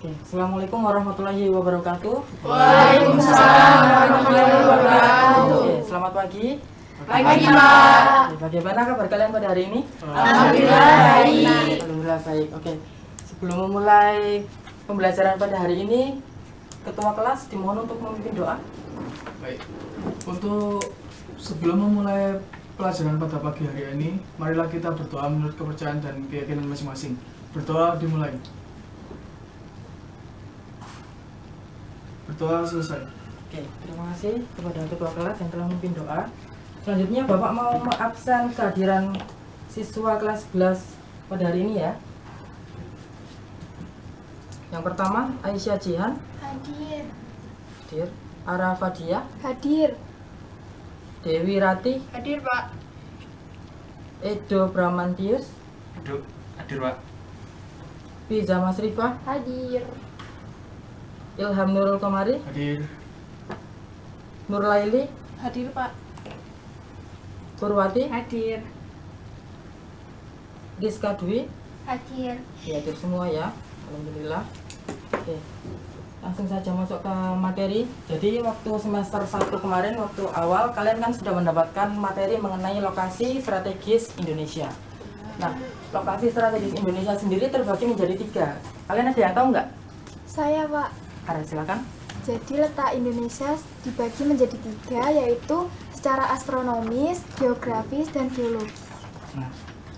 Oke, Assalamualaikum warahmatullahi wabarakatuh. Waalaikumsalam warahmatullahi wabarakatuh. Oke, selamat pagi. Pagi, Pak. Oke, bagaimana kabar kalian pada hari ini? Alhamdulillah baik. Alhamdulillah baik. Oke, sebelum memulai pembelajaran pada hari ini, ketua kelas dimohon untuk memimpin doa. Baik, untuk sebelum memulai pelajaran pada pagi hari ini, marilah kita berdoa menurut kepercayaan dan keyakinan masing-masing. Berdoa dimulai. Berdoa selesai. Oke, terima kasih kepada ketua kelas yang telah memimpin doa. Selanjutnya Bapak mau mengabsen kehadiran siswa kelas 11 pada hari ini ya. Yang pertama, Aisyah Jihan, Hadir. hadir. Ara Fadia, Hadir. Dewi Rati, Hadir, Pak. Edo Bramantius, Hadir, Pak. Fiza Masrifah, Hadir. Ilham Nurul Komari, Hadir. Nur Laili, Hadir, Pak. Purwati, Hadir. Rizka Dwi, Hadir. hadir semua ya. Alhamdulillah. Oke, langsung saja masuk ke materi. Jadi waktu semester 1 kemarin, waktu awal kalian kan sudah mendapatkan materi mengenai lokasi strategis Indonesia. Nah, lokasi strategis Indonesia sendiri terbagi menjadi 3. Kalian ada yang tahu nggak? Saya, Pak. Ada, silakan. Jadi letak Indonesia dibagi menjadi 3, yaitu secara astronomis, geografis, dan geologi. Nah,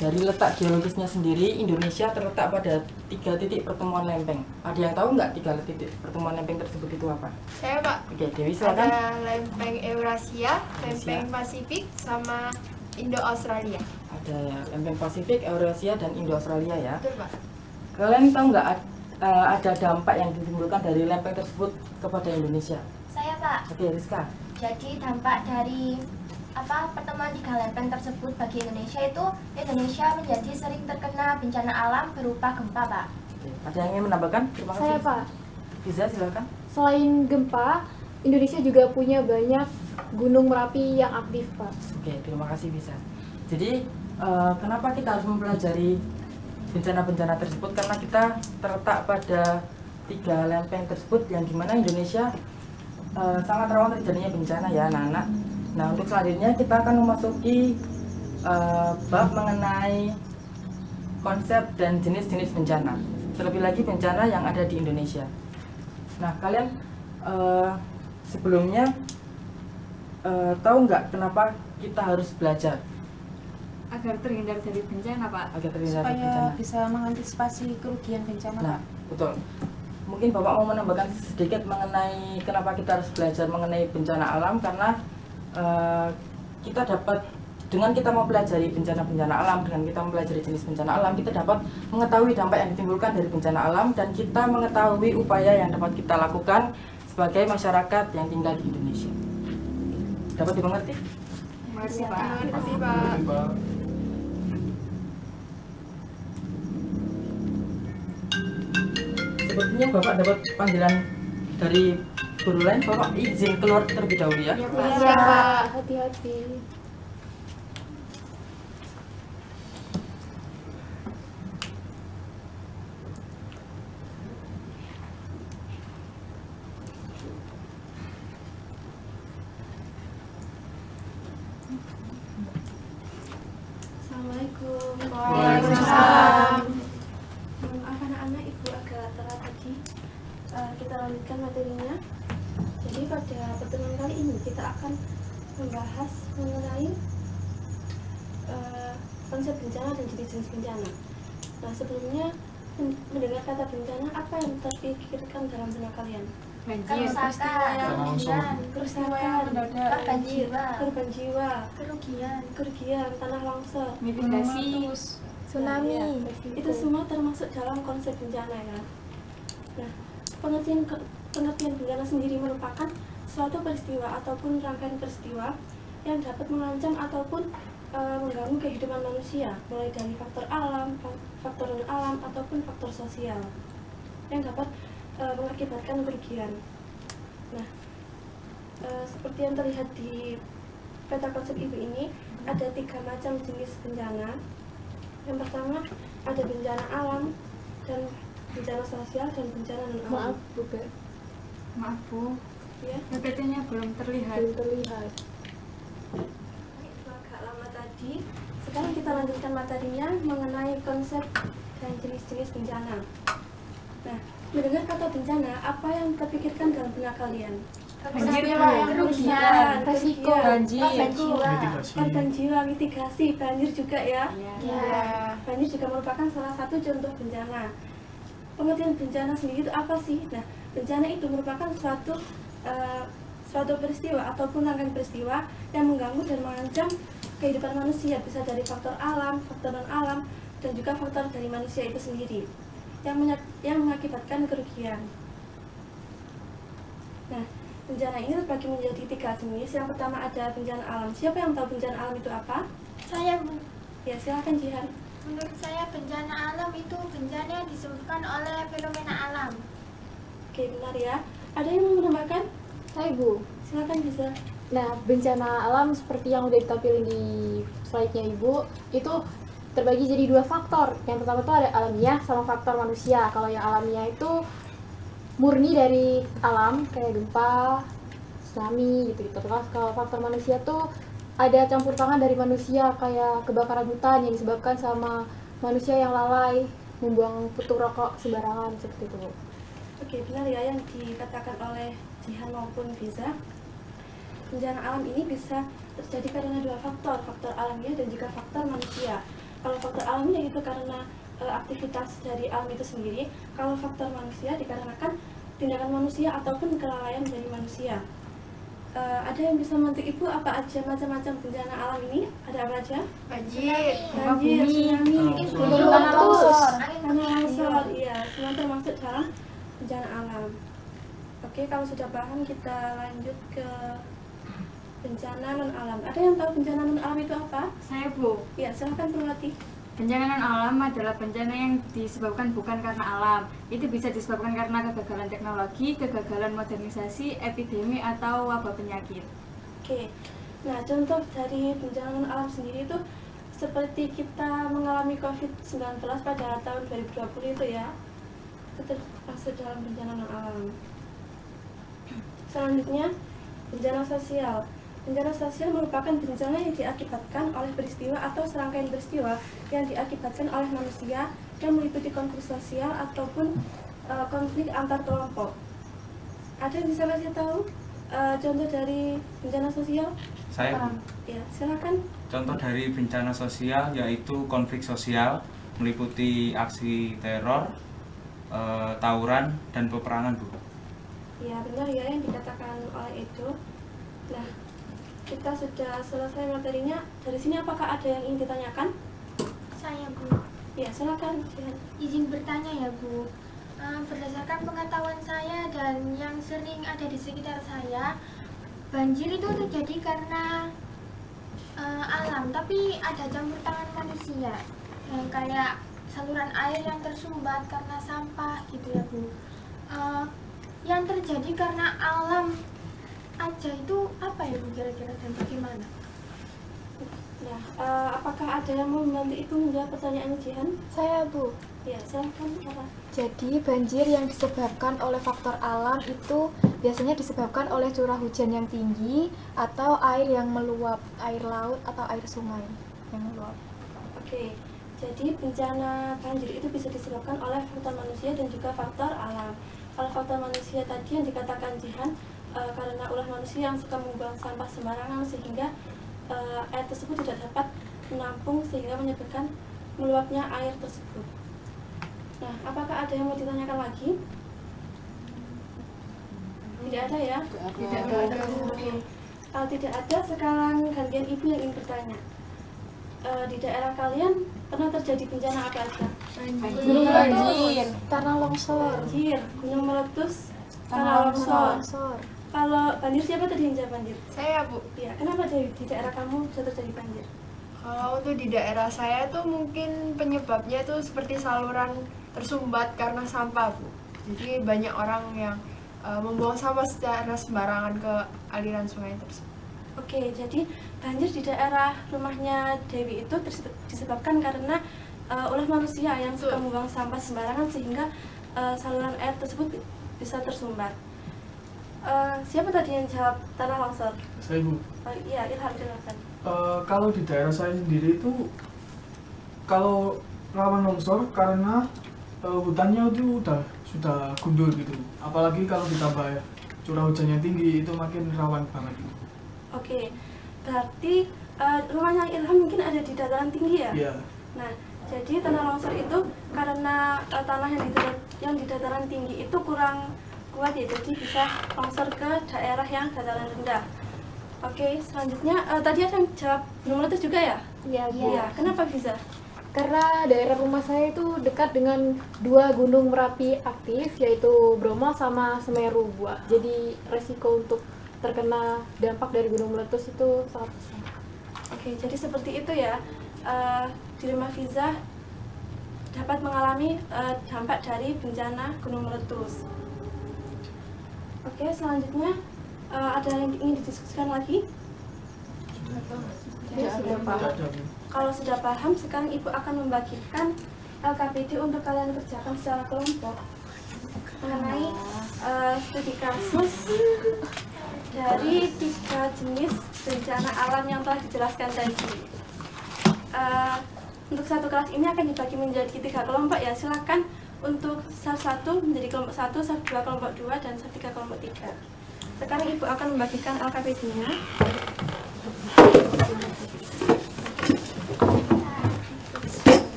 dari letak geologisnya sendiri, Indonesia terletak pada 3 titik pertemuan lempeng. Ada yang tahu nggak 3 titik pertemuan lempeng tersebut itu apa? Saya, Pak. Oke, Dewi silakan. Ada lempeng Eurasia, lempeng Pasifik, sama Indo-Australia. Ada ya, lempeng Pasifik, Eurasia, dan Indo-Australia ya. Betul, Pak. Kalian tahu nggak ada dampak yang ditimbulkan dari lempeng tersebut kepada Indonesia? Saya, Pak. Oke, Rizka. Jadi dampak dari pertemuan 3 lempeng tersebut bagi Indonesia itu Indonesia menjadi sering terkena bencana alam berupa gempa, Pak. Oke, ada yang ingin menambahkan? Terima kasih. Saya, Pak. Fiza, silakan. Selain gempa, Indonesia juga punya banyak gunung Merapi yang aktif, Pak. Oke, terima kasih Fiza. Jadi, kenapa kita harus mempelajari bencana-bencana tersebut? Karena kita terletak pada 3 lempeng tersebut yang dimana Indonesia sangat rawan terjadinya bencana ya anak-anak. Nah, untuk selanjutnya kita akan memasuki bab mengenai konsep dan jenis-jenis bencana. Terlebih lagi bencana yang ada di Indonesia. Nah, kalian sebelumnya tahu nggak kenapa kita harus belajar Agar terhindar dari bencana, Pak. agar terhindar dari bencana? Supaya bisa mengantisipasi kerugian bencana, Nah, Pak. betul. Mungkin Bapak mau menambahkan sedikit mengenai kenapa kita harus belajar mengenai bencana alam, karena kita dapat, dengan kita mempelajari bencana-bencana alam, dengan kita mempelajari jenis bencana alam, kita dapat mengetahui dampak yang ditimbulkan dari bencana alam, dan kita mengetahui upaya yang dapat kita lakukan sebagai masyarakat yang tinggal di Indonesia. Dapat dimengerti? Terima kasih, Pak. Terima kasih, Pak. Pak. Sepertinya Bapak dapat panggilan dari guru lain. Bapak izin keluar terlebih dahulu ya. Iya, Iya, Pak. Pak. Hati-hati. Assalamualaikum. Waalaikumsalam. Maaf anak-anak, ibu agak telat tadi. Kita lanjutkan materinya. Jadi pada pertemuan kali ini kita akan membahas mengenai konsep bencana dan jenis-jenis bencana. Nah, sebelumnya mendengar kata bencana, apa yang terpikirkan dalam benak kalian? Banjir. Kerusakan, Longsor. Kerusakan, korban jiwa, korban jiwa, kerugian, tanah longsor, Mitigasi. Tsunami. Ya, itu semua termasuk dalam konsep bencana ya. Nah, pengertian bencana sendiri merupakan suatu peristiwa ataupun rangkaian peristiwa yang dapat mengancam ataupun mengganggu kehidupan manusia, mulai dari faktor alam, faktor non-alam ataupun faktor sosial yang dapat mengakibatkan kerugian. Nah, seperti yang terlihat di peta konsep ibu ini, ada 3 macam jenis bencana. Yang pertama ada bencana alam dan bencana sosial dan bencana non alam. Maaf, Buka. Maaf Bu, Ya, PPT-nya belum terlihat. Belum terlihat. itu agak lama tadi. Sekarang kita lanjutkan materinya mengenai konsep dan jenis-jenis bencana. Nah, mendengar kata bencana, apa yang terpikirkan dalam benak kalian? Banjir, Kerugian, resiko, banjir, Mitigasi. korban jiwa, mitigasi, banjir juga ya. Ya. Banjir juga merupakan salah satu contoh bencana. Pengertian bencana sendiri itu apa sih? Nah, bencana itu merupakan suatu peristiwa ataupun rangkaian peristiwa yang mengganggu dan mengancam kehidupan manusia, bisa dari faktor alam, faktor non alam, dan juga faktor dari manusia itu sendiri yang mengakibatkan kerugian. Nah, bencana ini terbagi menjadi 3 jenis. Yang pertama ada bencana alam. Siapa yang tahu bencana alam itu apa? Saya Bu. Ya, silakan Jihan. Menurut saya bencana alam itu bencana yang disebabkan oleh fenomena alam. Oke, benar ya. Ada yang mau menambahkan? Hai Bu. Silakan bisa. Nah, bencana alam seperti yang udah ditampilin di slide-nya Ibu, itu terbagi jadi 2 faktor. Yang pertama itu ada alamiah sama faktor manusia. Kalau yang alamiah itu murni dari alam, kayak gempa, tsunami, gitu-gitu. Kalau faktor manusia tuh ada campur tangan dari manusia, kayak kebakaran hutan yang disebabkan sama manusia yang lalai, membuang puntung rokok sembarangan, seperti itu. Oke, benar ya yang dikatakan oleh Jihan maupun Biza. Bencana alam ini bisa terjadi karena 2 faktor, faktor alamiah dan juga faktor manusia. Kalau faktor alamiah itu karena aktivitas dari alam itu sendiri. Kalau faktor manusia dikarenakan tindakan manusia ataupun kelalaian dari manusia. Ada yang bisa membantu Ibu apa aja macam-macam bencana alam ini? Ada apa aja? Banjir. Banjir, tsunami, gunung meletus, tanah longsor, iya, semua termasuk dalam bencana alam. Oke, kalau sudah paham kita lanjut ke bencana non alam. Ada yang tahu bencana non alam itu apa? Saya Bu. Ya, silakan Purwati. Bencana non alam adalah bencana yang disebabkan bukan karena alam. Itu bisa disebabkan karena kegagalan teknologi, kegagalan modernisasi, epidemi, atau wabah penyakit. Oke, nah contoh dari bencana non alam sendiri itu seperti kita mengalami COVID-19 pada tahun 2020 itu ya, itu termasuk dalam bencana non alam. Selanjutnya, bencana sosial. Bencana sosial merupakan bencana yang diakibatkan oleh peristiwa atau serangkaian peristiwa yang diakibatkan oleh manusia yang meliputi konflik sosial ataupun konflik antar kelompok. Ada yang bisa kasih tahu contoh dari bencana sosial? Saya Bu. Ya, silakan. Contoh dari bencana sosial yaitu konflik sosial meliputi aksi teror, tawuran, dan peperangan Bu. Ya, benar ya yang dikatakan oleh itu. Nah, kita sudah selesai materinya. Dari sini apakah ada yang ingin ditanyakan? Saya Bu. Ya, silakan. Jihan. Izin bertanya ya Bu. Berdasarkan pengetahuan saya dan yang sering ada di sekitar saya, banjir itu terjadi karena alam, tapi ada campur tangan manusia. Kayak saluran air yang tersumbat karena sampah gitu ya Bu. Yang terjadi karena alam aja itu apa ya Bu kira-kira dan bagaimana? Nah, apakah ada yang mau membantu Ibu menjawab pertanyaannya Jihan? Saya Bu. Ya, silakan. Apa? Jadi banjir yang disebabkan oleh faktor alam itu biasanya disebabkan oleh curah hujan yang tinggi atau air yang meluap, air laut atau air sungai yang meluap. Oke, jadi bencana banjir itu bisa disebabkan oleh faktor manusia dan juga faktor alam. Kalau faktor manusia tadi yang dikatakan Jihan, karena ulah manusia yang suka membuang sampah sembarangan sehingga air tersebut tidak dapat menampung sehingga menyebabkan meluapnya air tersebut. Nah, apakah ada yang mau ditanyakan lagi? Tidak ada ya? Tidak ada. Oke. Kalau tidak ada, sekarang gantian Ibu yang ingin bertanya. Di daerah kalian pernah terjadi bencana apa aja? Gunung meletus, tanah longsor, Banjir, gunung meletus, tanah longsor. Kalau banjir, siapa tadi yang jawab banjir? Saya Bu. Ya, kenapa di daerah kamu bisa terjadi banjir? Kalau untuk di daerah saya tuh mungkin penyebabnya tuh seperti saluran tersumbat karena sampah Bu. Jadi banyak orang yang membuang sampah secara sembarangan ke aliran sungai tersebut. Oke, jadi banjir di daerah rumahnya Dewi itu disebabkan karena ulah manusia yang suka membuang sampah sembarangan sehingga saluran air tersebut bisa tersumbat. Siapa tadi yang jawab tanah longsor? Saya Ibu. Iya, Ilham, silakan. Kalau di daerah saya sendiri itu kalau rawan longsor karena hutannya itu sudah gundul gitu. Apalagi kalau ditambah curah hujannya tinggi itu makin rawan banget gitu. Oke, berarti rumahnya Ilham mungkin ada di dataran tinggi ya? Iya. Nah, jadi tanah longsor itu karena tanah yang di dataran tinggi itu kurang kuat ya, jadi bisa longsor ke daerah yang dataran rendah. Oke, selanjutnya tadi ada yang jawab gunung meletus juga ya? Iya. Kenapa bisa? Karena daerah rumah saya itu dekat dengan 2 gunung Merapi aktif, yaitu Bromo sama Semeru, Bu. Jadi resiko untuk terkena dampak dari gunung meletus itu sangat besar. Oke, jadi seperti itu ya. Di rumah Fiza dapat mengalami dampak dari bencana gunung meletus. Oke, selanjutnya ada yang ingin didiskusikan lagi? Kalau sudah paham, sekarang Ibu akan membagikan LKPD untuk kalian kerjakan secara kelompok mengenai studi kasus dari 3 jenis bencana alam yang telah dijelaskan tadi. Untuk satu kelas ini akan dibagi menjadi 3 kelompok ya. Silakan untuk SAR 1 menjadi kelompok 1, SAR 2 kelompok 2, dan SAR 3 kelompok 3. Sekarang Ibu akan membagikan LKPD-nya.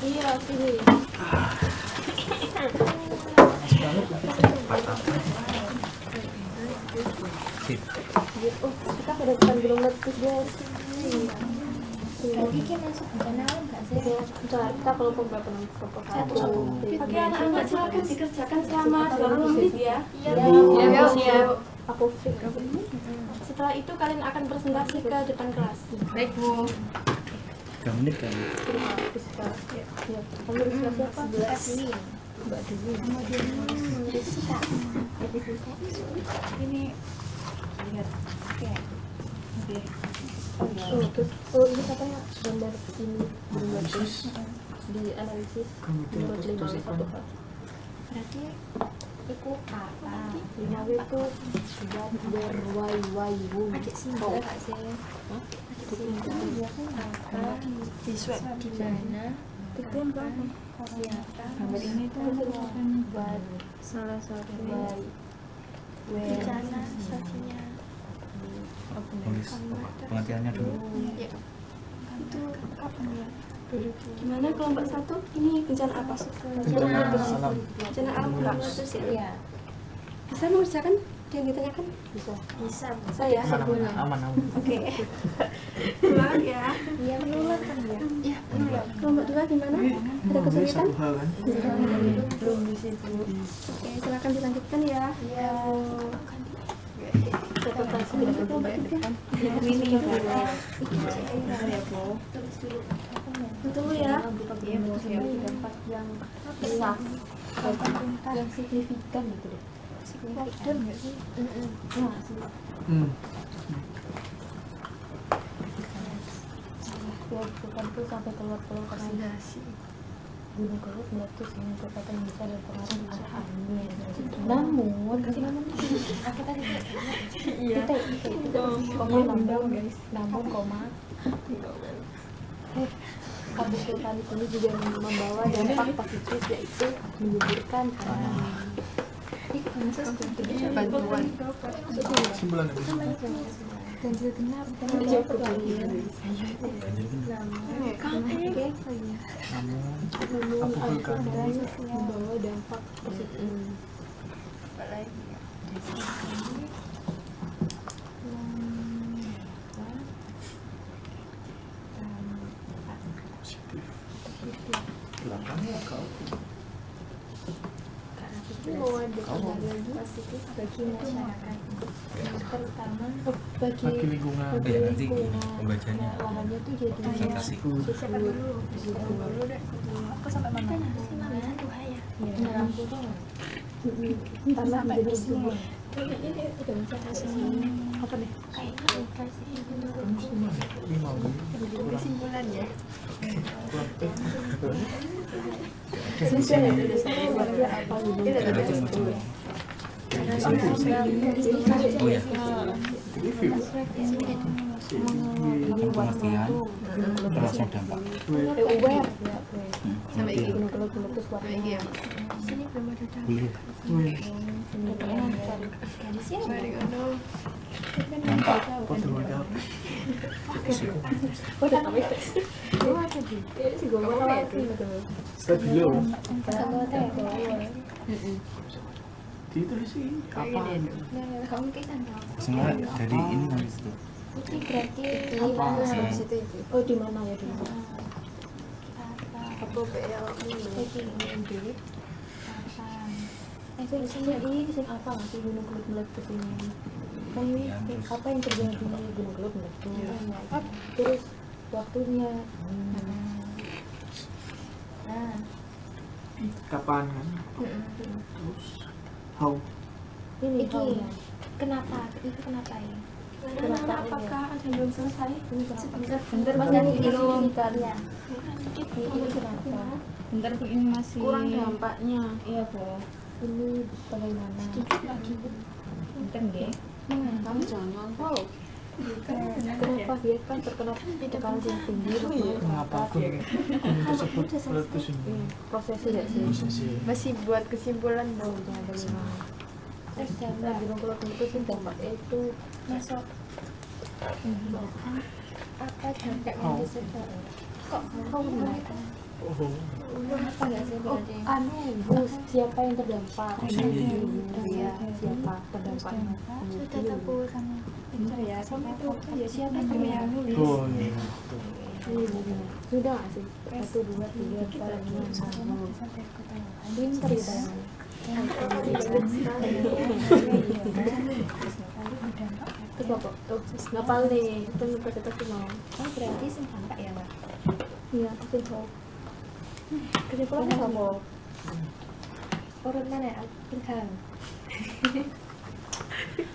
Iya, sini. Oh, kita pada depan gunung meletus, guys. Berarti kita masuk bencana alam nggak sih? Bentar, kita kelompok berapa nih? Kelompok 1. Oke, anak-anak silakan dikerjakan selama 20 menit ya. Siap. Aku fit. Setelah itu kalian akan presentasi ke depan kelas. Baik, Bu. 3 menit kan? Ya. Kamu siapa? 11 Mbak Dewi. ini lihat kayak Oh, ini katanya gambar ini gunung meletus di analisis menurut 5W1. berarti itu apa? 5W itu sudah berwai-wai-wu. Ada simbol nggak sih? Ada simbol apa? Di swab. Di mana? Itu apa? Siapa? Gambar ini tuh merupakan Buat salah satu Bencana sosial. Tulis pengertiannya dulu. Itu kapan ya? Gimana kelompok 1? Ini bencana apa? Bencana alam. Bencana alam Kak. Iya. Bisa mengerjakan yang ditanyakan? Bisa. Saya. Aman. Oke. Semangat ya. Iya menular kan ya? Iya menular. Kelompok 2 gimana? Ada kesulitan? Hal kan? belum di situ. Oke, silakan dilanjutkan ya. Iya. Tunggu ya. Dampak yang besar, yang signifikan gitu deh. Signifikan nggak sih? Bukan tuh sampai keluar-keluar karena gunung Kelut meletus dengan kekuatan besar dan pengaruh arah angin. Namun, kita koma namun koma kabut vulkanik ini juga membawa dampak positif, yaitu menyuburkan Bantuan. Simpulan Ganjil genap. membawa dampak positif. Mau ada lagi positif bagi masyarakat, terutama bagi lingkungan. Nanti pembacanya. lahannya tuh jadi Presentasi. Siapa dulu? Aku sampai mana? Ya. lampu tuh tanah menjadi subur. Apa nih? Kesimpulan ya. Susah ya. dia apa gitu. Oh ya, Review. pengertian termasuk dampak. Aware Sampai iki. gunung kelut meletus Sampai iki warna. ya. Sini belum ada dampak. Boleh. Mari ngono. Dampak. Oh, udah kami tes. Oh, ada di. Si gue mau lagi gitu. Stabilo. Sama teh. Ditulis sih apa? Kamu kita tahu. Sebenarnya dari ini nanti itu. Putih berarti Apa? apa? Situ itu. Oh, di mana ya di mana? Apa PL ini? Jadi sing apa nggak sih gunung kelut meletus ini? Kan ini apa yang terjadi di gunung kelut meletus? Terus waktunya. Nah, Kapan kan? Terus how? Ini iki haunya. kenapa? Itu kenapa ya? Karena apakah ada yang belum selesai? Bentar Mas Bu, ini belum. ya. Ini kenapa? Bentar Bu, ini masih Kurang dampaknya. Iya Bu. Ini bagaimana? Bentar deh. Kamu jangan tahu. Kenapa dia kan terkena tekanan yang tinggi? Kenapa gunung tersebut meletus ini? Prosesnya nggak sih? Prosesnya. Masih buat kesimpulan dong. Jangan bagaimana? Terus Nah, dampak gunung kelut meletus itu dampaknya itu masuk apa dampak yang Oh. disebut? Kok kamu mereka? Oh. Apa nggak sih berarti? Bu, siapa yang terdampak? Sini. Iya, siapa terdampaknya? Sudah tahu sama. Bentar ya, sama itu Ya siapa yang nulis. Oh iya. Sudah nggak sih? 1, 2, 3, 4, 5, 6. Pintar ya tangan. Terus bapak tuh ngapal nih, itu presentasi mau. Oh berarti sing dampak ya Mbak? Iya, kesimpulan. Kesimpulannya sama. Urut mana ya? Ilham.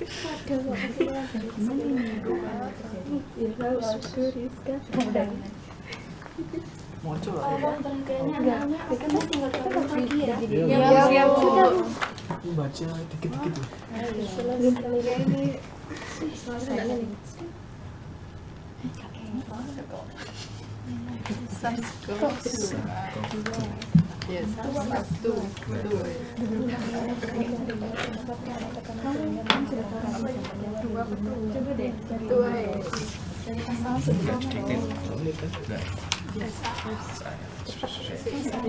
Waduh, kok kesimpulan dari Iya, aku Rizka. Mau coba? Oh, terakhirnya anak-anak kan tinggal ketemu lagi ya. Iya. Ya, Sudah. Aku baca dikit-dikit tuh. Belum kali ini. Ya, 1, 2. Coba deh cari. Dua ya. Sedikit. Enggak.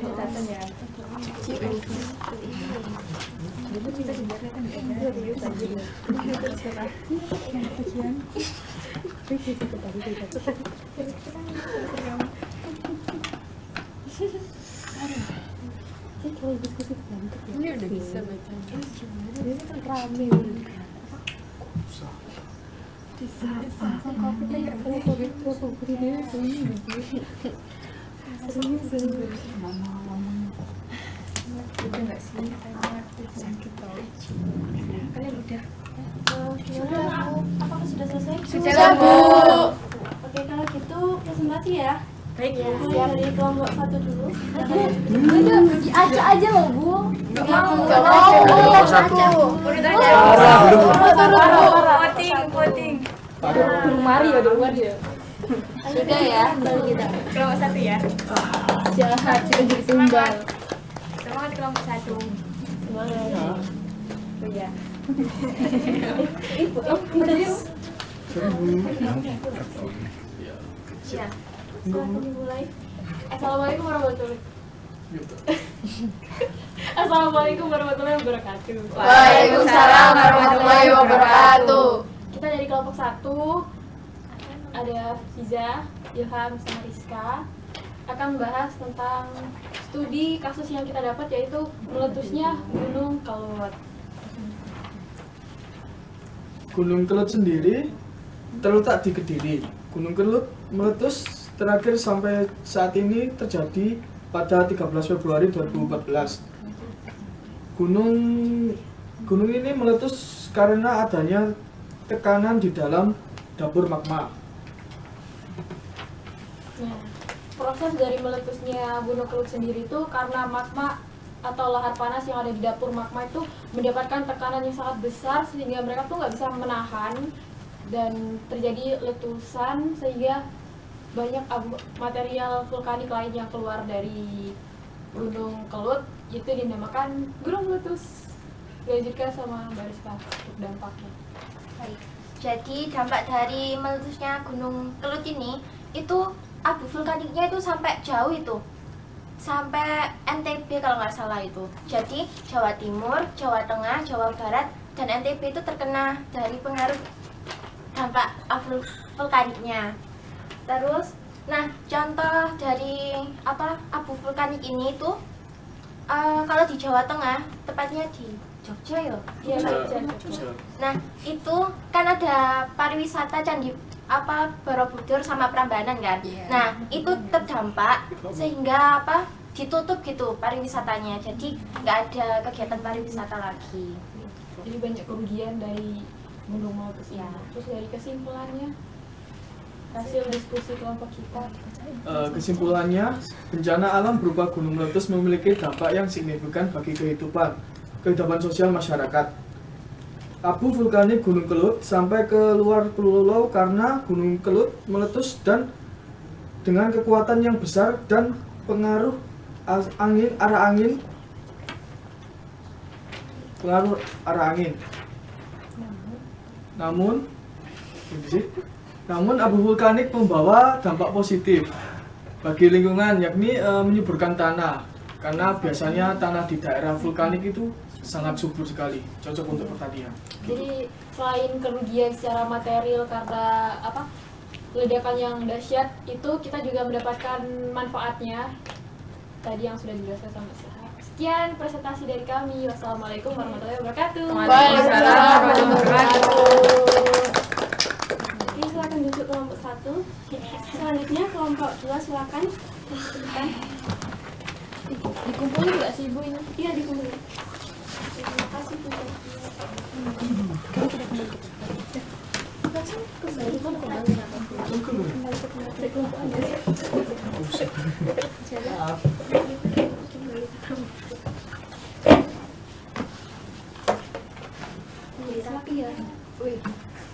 Catatan ya. Dulu kita juga kan Kalau diskusi banget ya. Ini udah bisa baca. Ini kan rame. Udah nggak sih? Sakit tau. Kalian udah. Sudah, apakah sudah selesai? Sudah, Bu. Oke, kalau gitu presentasi ya. Baik Ya, dari kelompok 1 dulu. Aja loh, Bu. Enggak mau. Satu. Voting. Belum mari ya, belum mari ya. Sudah ya. Kelompok 1 ya. Jahat, kita jadi tumbal. Semangat kelompok 1. Semangat. Oh iya. Ya, silakan dimulai. Assalamualaikum warahmatullahi Assalamualaikum warahmatullahi wabarakatuh. Waalaikumsalam warahmatullahi wabarakatuh. Kita dari kelompok 1 ada Fiza, Ilham, sama Rizka akan membahas tentang studi kasus yang kita dapat yaitu meletusnya Gunung Kelut. Gunung Kelut sendiri terletak di Kediri. Gunung Kelut meletus terakhir sampai saat ini terjadi pada 13 Februari 2014. Gunung ini meletus karena adanya tekanan di dalam dapur magma. Nah, proses dari meletusnya Gunung Kelut sendiri itu karena magma atau lahar panas yang ada di dapur magma itu mendapatkan tekanan yang sangat besar sehingga mereka tuh nggak bisa menahan dan terjadi letusan sehingga banyak material vulkanik lain yang keluar dari Gunung Kelut, itu dinamakan gunung meletus. Dilanjutkan sama Mbak Rizka untuk dampaknya. Baik. Jadi dampak dari meletusnya Gunung Kelut ini itu abu vulkaniknya itu sampai jauh itu. Sampai NTB kalau nggak salah itu. Jadi Jawa Timur, Jawa Tengah, Jawa Barat dan NTB itu terkena dari pengaruh dampak abu vulkaniknya. Terus, nah contoh dari abu vulkanik ini itu kalau di Jawa Tengah, tepatnya di Jogja ya. Iya, Nah itu kan ada pariwisata Candi Borobudur sama Prambanan kan. Nah itu terdampak sehingga ditutup gitu pariwisatanya. Jadi nggak ada kegiatan pariwisata lagi. Jadi banyak kerugian dari gunung meletus ini. Ya. Terus dari kesimpulannya, hasil diskusi kelompok kita. Kesimpulannya, bencana alam berupa gunung meletus memiliki dampak yang signifikan bagi kehidupan sosial masyarakat. Abu vulkanik Gunung Kelut sampai ke luar pulau karena Gunung Kelut meletus dan dengan kekuatan yang besar dan pengaruh arah angin. Namun abu vulkanik membawa dampak positif bagi lingkungan, yakni menyuburkan tanah. Karena biasanya tanah di daerah vulkanik itu sangat subur sekali, cocok untuk pertanian. Jadi selain kerugian secara material karena ledakan yang dahsyat, itu kita juga mendapatkan manfaatnya tadi yang sudah dijelaskan sama Saha. Sekian presentasi dari kami. Wassalamualaikum warahmatullahi wabarakatuh. Waalaikumsalam warahmatullahi wabarakatuh. Oke, silakan duduk kelompok 1. Selanjutnya kelompok 2 silakan. Dikumpulin nggak sih Ibu ini? Iya, dikumpulin. Terima kasih Bu.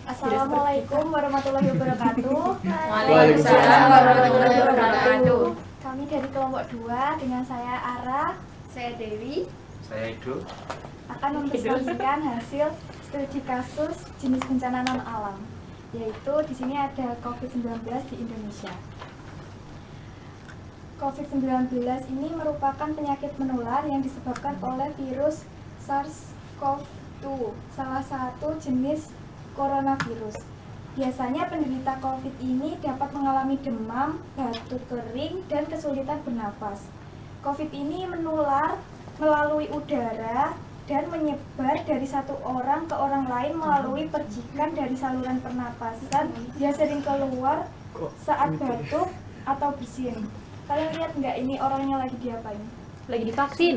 Assalamualaikum warahmatullahi wabarakatuh. Waalaikumsalam warahmatullahi wabarakatuh. Kami dari kelompok 2 dengan saya Ara, Saya Dewi. Saya Edo. akan mempresentasikan hasil studi kasus jenis bencana non alam, yaitu di sini ada COVID-19 di Indonesia. COVID-19 ini merupakan penyakit menular yang disebabkan oleh virus SARS-CoV-2, salah satu jenis coronavirus. Biasanya penderita COVID ini dapat mengalami demam, batuk kering, dan kesulitan bernapas. COVID ini menular melalui udara dan menyebar dari satu orang ke orang lain melalui percikan dari saluran pernapasan yang sering keluar saat batuk atau bersin. Kalian lihat nggak ini orangnya lagi diapain? Lagi divaksin.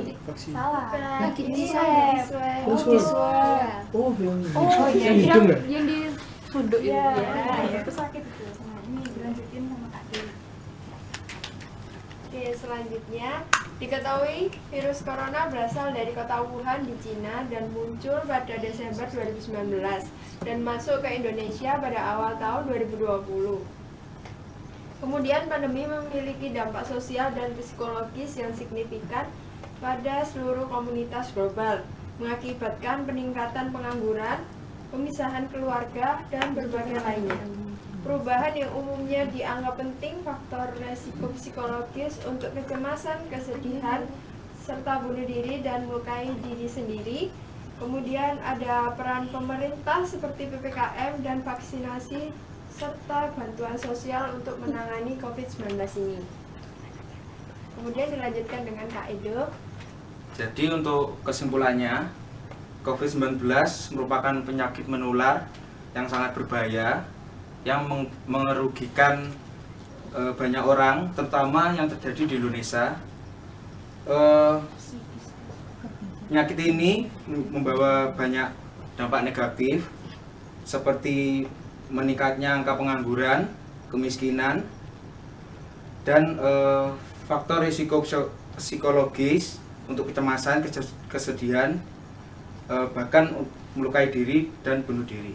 Salah. Lagi Di swab. swab. Oh, Di swab. yang hidung ya? Yang disudut Iya, itu. itu sakit itu. Nah, ini dilanjutin sama Kak Dewi. Oke, selanjutnya diketahui virus corona berasal dari kota Wuhan di Cina dan muncul pada Desember 2019 dan masuk ke Indonesia pada awal tahun 2020. Kemudian pandemi memiliki dampak sosial dan psikologis yang signifikan pada seluruh komunitas global, mengakibatkan peningkatan pengangguran, pemisahan keluarga, dan berbagai lainnya. Perubahan yang umumnya dianggap penting faktor resiko psikologis untuk kecemasan, kesedihan, serta bunuh diri dan melukai diri sendiri. Kemudian ada peran pemerintah seperti PPKM dan vaksinasi, serta bantuan sosial untuk menangani COVID-19 ini. Kemudian dilanjutkan dengan Kak Edo. Jadi untuk kesimpulannya, COVID-19 merupakan penyakit menular yang sangat berbahaya yang merugikan banyak orang, terutama yang terjadi di Indonesia. Penyakit ini membawa banyak dampak negatif seperti meningkatnya angka pengangguran, kemiskinan, dan faktor risiko psikologis untuk kecemasan, kesedihan, bahkan melukai diri dan bunuh diri.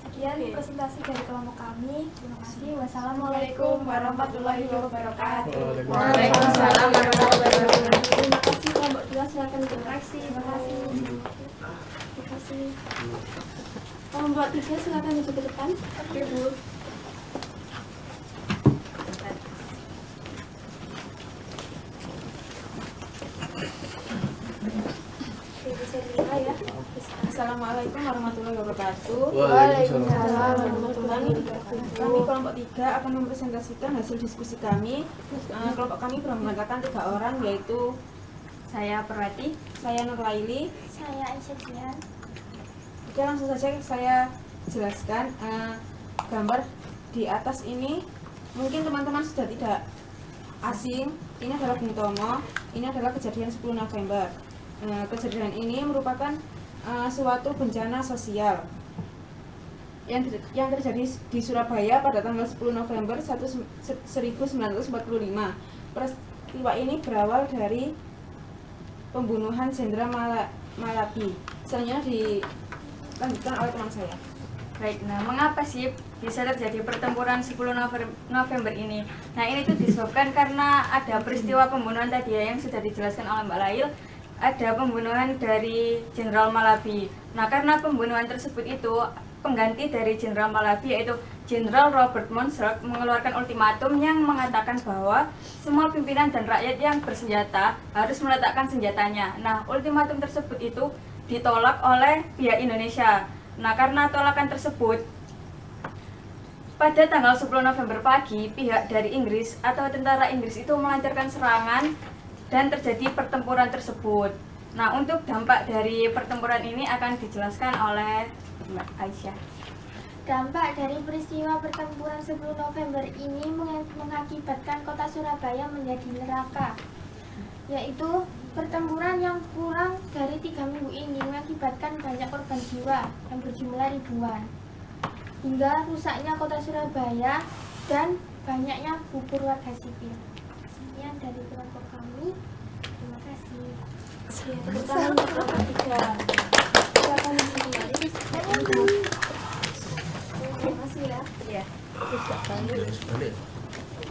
Sekian presentasi dari kelompok kami. Terima kasih. Wassalamualaikum warahmatullahi wabarakatuh. Waalaikumsalam warahmatullahi wabarakatuh. Terima kasih kelompok 2, silakan interaksi. Terima kasih. Terima kasih. Kelompok 3 silakan maju ke depan. Oke, Bu. Oke, bisa dimulai ya. Assalamualaikum warahmatullahi wabarakatuh. Waalaikumsalam. Kami kelompok 3 akan mempresentasikan hasil diskusi kami. Kelompok kami beranggotakan 3 orang, yaitu saya Perwati, saya Nurlaili. Saya Aisyah Jian. Oke, langsung saja saya jelaskan. Gambar di atas ini mungkin teman-teman sudah tidak asing. Ini adalah Bung Tomo, ini adalah kejadian 10 November. Kejadian ini merupakan suatu bencana sosial yang terjadi di Surabaya pada tanggal 10 November 1945. Peristiwa ini berawal dari pembunuhan Jenderal Malabi. Selanjutnya dilanjutkan oleh teman saya. Baik, nah mengapa sih bisa terjadi pertempuran 10 November ini? Nah ini tuh disebabkan karena ada peristiwa pembunuhan tadi ya, yang sudah dijelaskan oleh Mbak Lail. Ada pembunuhan dari Jenderal Malabi. Nah karena pembunuhan tersebut itu, pengganti dari Jenderal Malabi yaitu Jenderal Robert Monserrat mengeluarkan ultimatum yang mengatakan bahwa semua pimpinan dan rakyat yang bersenjata harus meletakkan senjatanya. Nah ultimatum tersebut itu ditolak oleh pihak Indonesia. Nah karena tolakan tersebut, pada tanggal 10 November pagi, pihak dari Inggris atau tentara Inggris itu melancarkan serangan dan terjadi pertempuran tersebut. Nah, untuk dampak dari pertempuran ini akan dijelaskan oleh Mbak Aisyah. Dampak dari peristiwa pertempuran 10 November ini mengakibatkan kota Surabaya menjadi neraka, yaitu pertempuran yang kurang dari 3 minggu ini mengakibatkan banyak korban jiwa yang berjumlah ribuan, hingga rusaknya kota Surabaya dan banyaknya gugur warga sipil. Sekian dari kelompok kami. Terima kasih. Tepuk tangan untuk kelompok 3. Silakan maju kembali. Terima kasih ya. Iya.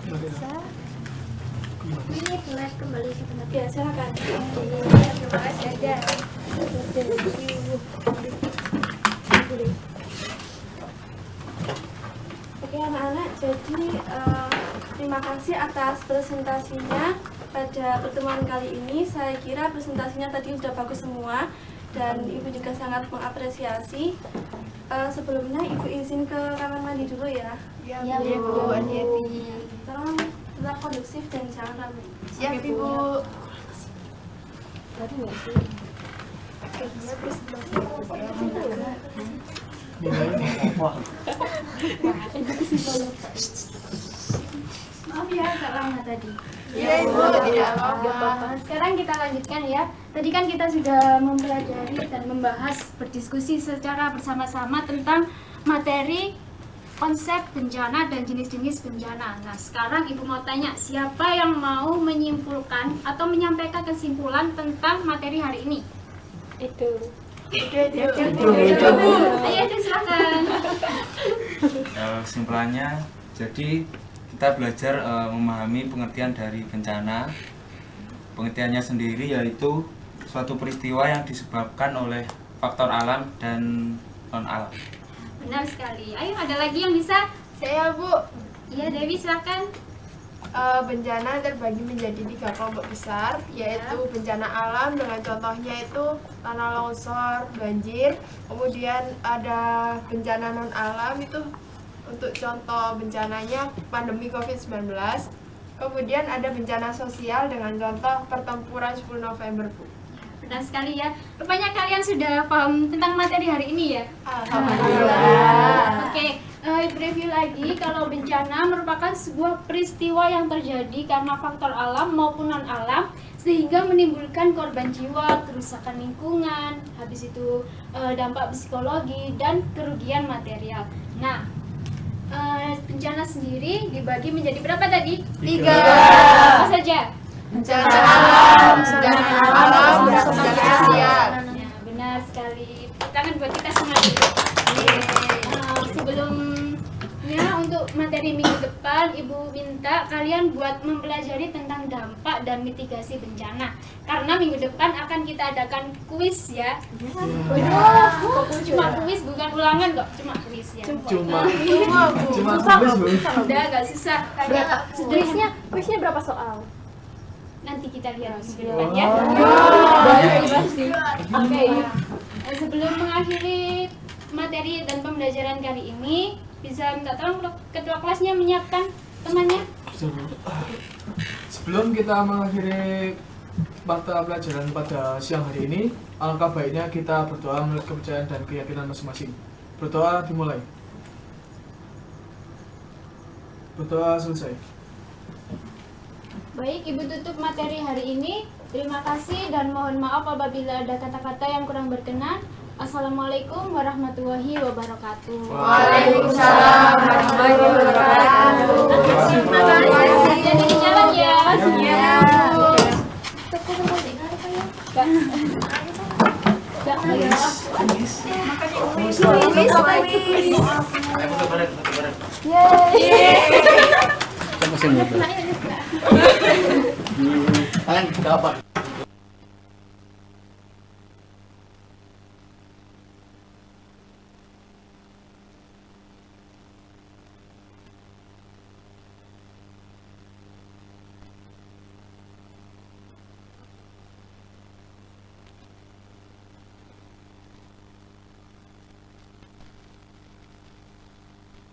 Bisa. Ini boleh kembali sebentar. Ya, silakan. Terima kasih aja. Oke anak-anak, jadi terima kasih atas presentasinya pada pertemuan kali ini. Saya kira presentasinya tadi sudah bagus semua dan Ibu juga sangat mengapresiasi. Sebelumnya Ibu izin ke kamar mandi dulu ya. Ya, Bu. Hati-hati. Tolong tetap kondusif dan jangan ramai. Siap, Ibu. Tadi nggak sih? Maaf ya agak lama tadi. Iya, Ibu. Tidak apa-apa. Sekarang kita lanjutkan ya. Tadi kan kita sudah mempelajari dan membahas, berdiskusi secara bersama-sama tentang materi konsep bencana dan jenis-jenis bencana. Nah, sekarang Ibu mau tanya, siapa yang mau menyimpulkan atau menyampaikan kesimpulan tentang materi hari ini? Itu. Ayo, itu silakan. Kesimpulannya, jadi kita belajar memahami pengertian dari bencana. Pengertiannya sendiri yaitu suatu peristiwa yang disebabkan oleh faktor alam dan non-alam. Benar sekali. Ayo, ada lagi yang bisa? Saya, Bu. Iya, Dewi silakan. Bencana terbagi menjadi 3 kelompok besar, yaitu bencana alam dengan contohnya itu tanah longsor, banjir. Kemudian ada bencana non alam, itu untuk contoh bencananya pandemi COVID-19. Kemudian ada bencana sosial dengan contoh pertempuran 10 November, Bu. Benar sekali ya. Rupanya kalian sudah paham tentang materi hari ini ya? Alhamdulillah. Oke, review lagi. Kalau bencana merupakan sebuah peristiwa yang terjadi karena faktor alam maupun non-alam, sehingga menimbulkan korban jiwa, kerusakan lingkungan, habis itu dampak psikologi dan kerugian material. Nah, bencana sendiri dibagi menjadi berapa tadi? 3. Apa saja? Bencana alam, bencana alam, bencana sosial. Ya, benar sekali. Tangan buat kita semua dulu. Sebelumnya untuk materi minggu depan, Ibu minta kalian buat mempelajari tentang dampak dan mitigasi bencana. Karena minggu depan akan kita adakan kuis ya. Cuma kuis, bukan ulangan kok, cuma kuis ya. Cuma Susah tulis, loh, Bu. susah loh. Udah agak susah. Kuisnya berapa soal? Nanti kita lihat minggu depan ya. Oke. Sebelum mengakhiri materi dan pembelajaran kali ini, bisa minta tolong ketua kelasnya menyiapkan temannya. Sebelum kita mengakhiri mata pelajaran pada siang hari ini, alangkah baiknya kita berdoa menurut kepercayaan dan keyakinan masing-masing. Berdoa dimulai. Berdoa selesai. Baik, Ibu tutup materi hari ini. Terima kasih dan mohon maaf apabila ada kata-kata yang kurang berkenan. Assalamualaikum warahmatullahi wabarakatuh. Waalaikumsalam warahmatullahi wabarakatuh. Terima kasih. Jadi di jalan ya. Ya. Kan dapat.